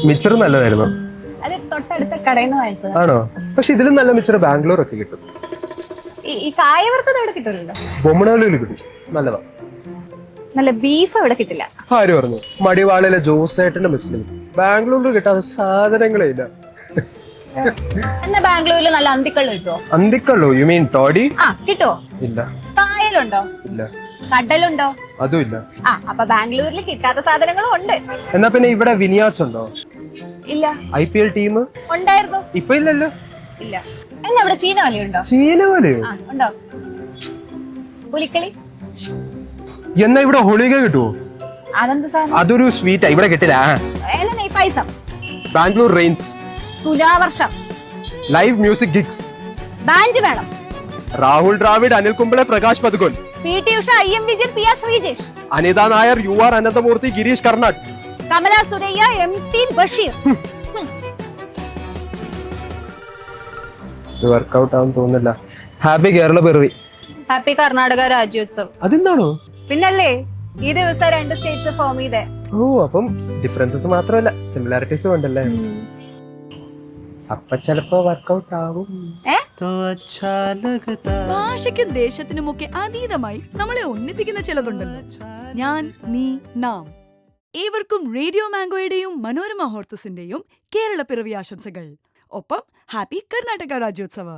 മിച്ചർ നല്ലതായിരുന്നു. അത് തൊട്ടടുത്ത കടയിൽ നിന്ന് വാങ്ങിച്ചത്. ആണോ? പക്ഷെ ഇതിലും നല്ല മിച്ചർ ബാംഗ്ലൂർ ഒക്കെ കിട്ടും. ഈ കായവർക്ക് ഇവിടെ കിട്ടില്ലല്ലോ. ബൊമ്മണാളിയിൽ കിട്ടും, നല്ലതാ. നല്ല ബീഫ് ഇവിടെ കിട്ടില്ല. ആര് പറഞ്ഞു? മടിവാളിലെ ജോസേട്ടന്റെ മിസ്സിലും ബാംഗ്ലൂരിൽ കിട്ടാത്ത സാധനങ്ങളേ ഇല്ല. എന്നാ ബാംഗ്ലൂരിൽ നല്ല അന്തിക്കള്ളു കിട്ടുമോ? അന്തിക്കള്ളു? You mean toddy? കിട്ടോ? ഇല്ല. കായലുണ്ടോ? ഇല്ല. കടലുണ്ടോ? അതും ഇല്ല. അപ്പൊ ബാംഗ്ലൂരിൽ കിട്ടാത്ത സാധനങ്ങളും ഉണ്ട്. എന്നാ പിന്നെ ഇവിടെ വിനിയാച്ച് ഉണ്ടോ? ഇല്ല. IPL ടീം ഉണ്ടായിരുന്നു, ഇപ്പൊ ഇല്ലല്ലോ. ഇല്ല. എന്നാ ഇവിടെ ചീനവലി ഉണ്ടോ? ചീനവലയോ? ഉണ്ടോ? പുലിക്കളി? എന്നാ ഇവിടെ ഹോളിക കിട്ടുവോ? അതെന്ത് സാധനം? അതൊരു സ്വീറ്റാ, ഇവിടെ കിട്ടില്ല. എന്നാ നെയ്പായസം? ബാംഗ്ലൂർ റെയിൻസ്. തുലാവർഷം? Live music gigs. ബാൻഡ് വേണം? Rahul Dravid, Anil Kumble, Prakash Padukone, PT Usha, IM Vijayan, PR Sreejesh, Anitha Nair, UR Ananthamurthy, Girish Karnad, Kamala Surayya, MT Basheer. Work out ആവും തോന്നുന്നില്ല. ഹാപ്പി കേരള പിറവി. ഹാപ്പി കർണാടക രാജ്യോത്സവ്. അതെന്താണോ? പിന്നല്ലേ ഈ ദിവസം 2 സ്റ്റേറ്റ്സ് ഫോം ചെയ്തേ. ഓ, അപ്പം ഡിഫറൻസസ് മാത്രമല്ല സിമിലാരിറ്റീസും ഉണ്ടല്ലേ. അപ്പൊ ചിലപ്പോ വർക്കൗട്ട് ആവും. ഭാഷയ്ക്കും ദേശത്തിനുമൊക്കെ അതീതമായി നമ്മളെ ഒന്നിപ്പിക്കുന്ന ചിലതുണ്ടല്ലോ. ഞാൻ, നീ, നാം. ഏവർക്കും റേഡിയോ മാംഗോയുടെയും മനോരമ ഹോർത്തസിന്റെയും കേരള പിറവി ആശംസകൾ. ഒപ്പം ഹാപ്പി കർണാടക രാജ്യോത്സവ.